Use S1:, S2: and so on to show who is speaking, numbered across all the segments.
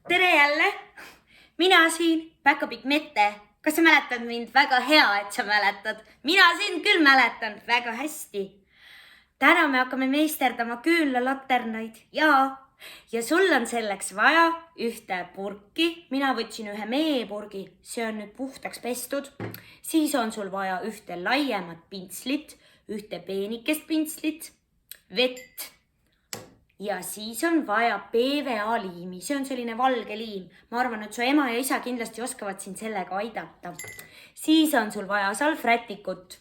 S1: Tere jälle! Mina siin, päkapikk Mette. Kas sa mäletad mind? Väga hea, et sa mäletad. Mina sind küll mäletan väga hästi. Täna me hakkame meisterdama küünlalaternaid ja sul on selleks vaja ühte purki. Mina võtsin ühe meepurgi, see on nüüd puhtaks pestud. Siis on sul vaja ühte laiemat pintslit, ühte peenikest pintslit, vett. Ja siis on vaja PVA liimi, see on selline valge liim. Ma arvan, et su ema ja isa kindlasti oskavad sind sellega aidata. Siis on sul vaja salvrätikut,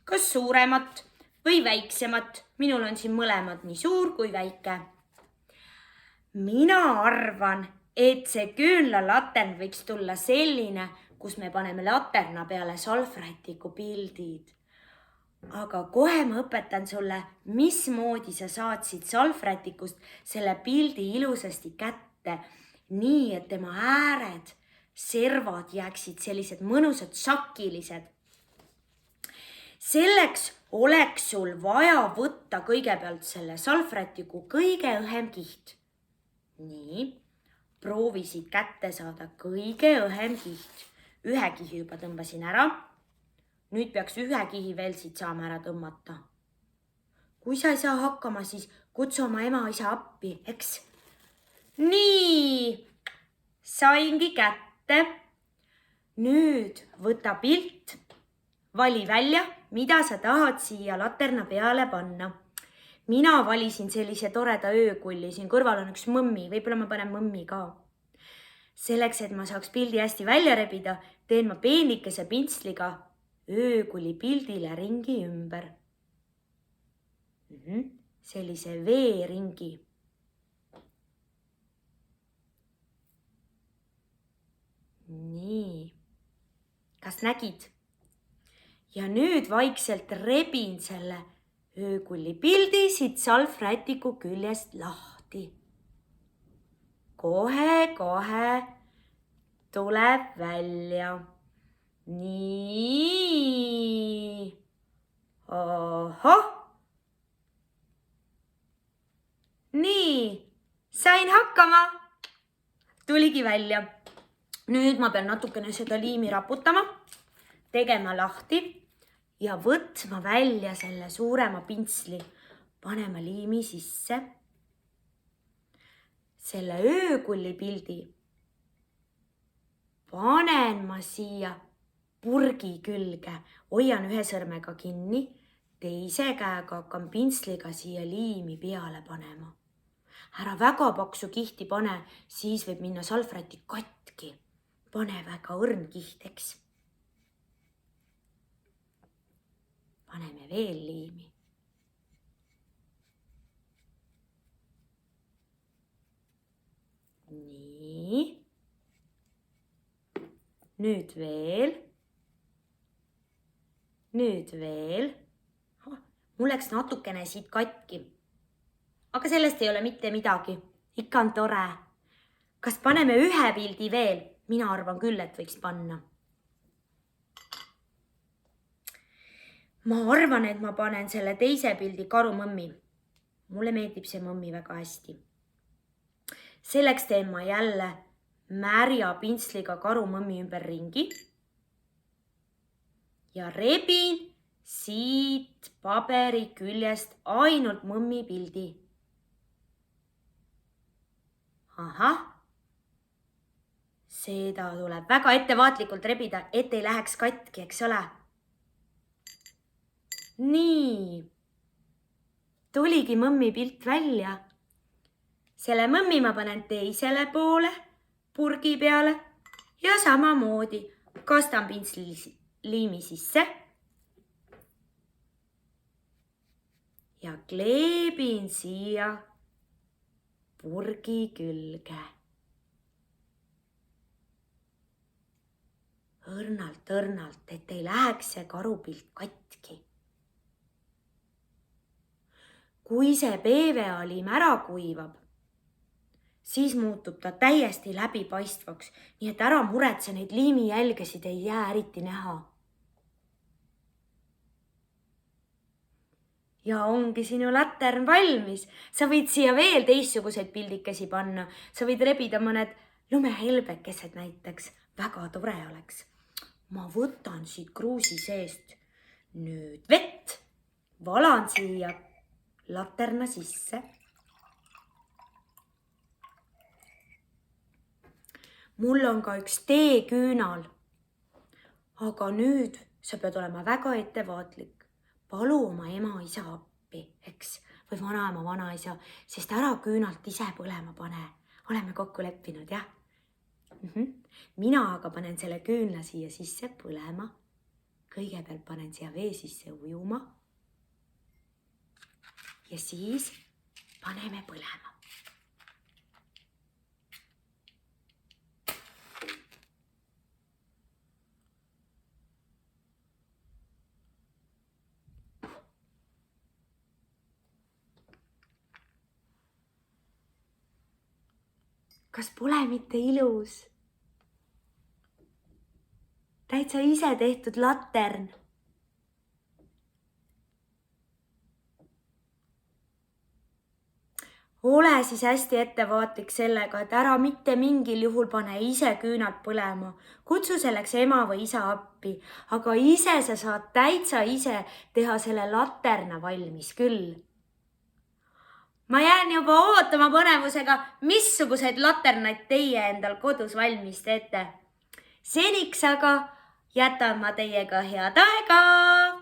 S1: kas suuremat või väiksemat. Minul on siin mõlemad, nii suur kui väike. Mina arvan, et see küünlalatern võiks tulla selline, kus me paneme laterna peale salvrätiku pildid. Aga kohe ma õpetan sulle, mismoodi sa saatsid salvrätikust selle pildi ilusasti kätte, nii et tema ääred, servad jääksid sellised mõnusad šakilised. Selleks oleks sul vaja võtta kõigepealt selle salvrätiku kõige õhem kiht. Nii, proovisid kätte saada kõige õhem kiht. Ühe kihi juba tõmbasin ära. Nüüd peaks ühe kihi veel siit saama ära tõmmata. Kui sa ei saa hakkama, siis kutsu oma ema isa appi, eks? Nii, saingi kätte. Nüüd võta pilt, vali välja, mida sa tahad siia laterna peale panna. Mina valisin sellise toreda öökulli, siin kõrval on üks mõmmi, võib-olla ma panen mõmmi ka. Selleks, et ma saaks pildi hästi välja rebida, teen ma peenikese pintsliga öökulli pildile ringi ümber. Sellise veeringi. Nii. Kas nägid? Ja nüüd vaikselt rebin selle öökulli pildi siit salvrätiku küljest lahti. Kohe tuleb välja. Nii. Ohoh. Nii. Sain hakkama. Tuligi välja. Nüüd ma pean natukene seda liimi raputama, tegema lahti ja võtma välja selle suurema pintsli, panema liimi sisse. Selle öökulli pildi panen ma siia purgi külge, hoian ühe sõrmega kinni, teise käega hakkan pintsliga siia liimi peale panema. Ära väga paksu kihti pane, siis võib minna salvrätik katki. Pane väga õrn kiht, eks? Paneme veel liimi. Nii. Nüüd veel. Mul läks natukene siit katki. Aga sellest ei ole mitte midagi. Ikka on tore. Kas paneme ühe pildi veel? Mina arvan küll, et võiks panna. Ma arvan, et ma panen selle teise pildi karumõmmi. Mulle meeldib see mõmmi väga hästi. Selleks teen ma jälle märja pintsliga karumõmmi ümber ringi ja rebin siit paberi küljest ainult mõmmi pildi. Ahah, seda tuleb väga ettevaatlikult rebida, et ei läheks katki, eks ole? Nii, tuligi mõmmi pilt välja. Selle mõmmi ma panen teisele poole purgi peale ja samamoodi kastan pintsli liimi sisse ja kleebin siia purgi külge. Õrnalt, et ei läheks see karupilt katki. Kui see PVA liim ära kuivab, siis muutub ta täiesti läbipaistvaks, nii et ära muretse, neid liimijälgesid ei jää eriti näha. Ja ongi sinu latern valmis. Sa võid siia veel teistsuguseid pildikesi panna. Sa võid rebida mõned lumehelbekesed näiteks, väga tore oleks. Ma võtan siit kruusi seest nüüd vett, valan siia laterna sisse. Mul on ka üks teeküünal, aga nüüd sa pead olema väga ettevaatlik. Palu oma ema-isa appi, eks, või vanaema, vanaisa, sest ära küünalt ise põlema pane. Oleme kokku leppinud, jah? Mina aga panen selle küünla siia sisse põlema. Kõigepealt panen siia vee sisse ujuma. Ja siis paneme põlema. Kas pole mitte ilus? Täitsa ise tehtud latern. Ole siis hästi ettevaatlik sellega, et ära mitte mingil juhul pane ise küünalt põlema. Kutsu selleks ema või isa appi, aga ise sa saad täitsa ise teha selle laterna valmis küll. Ma jään juba ootama põnevusega, missuguseid laternaid teie endal kodus valmis teete. Seniks aga jätan ma teiega head aega!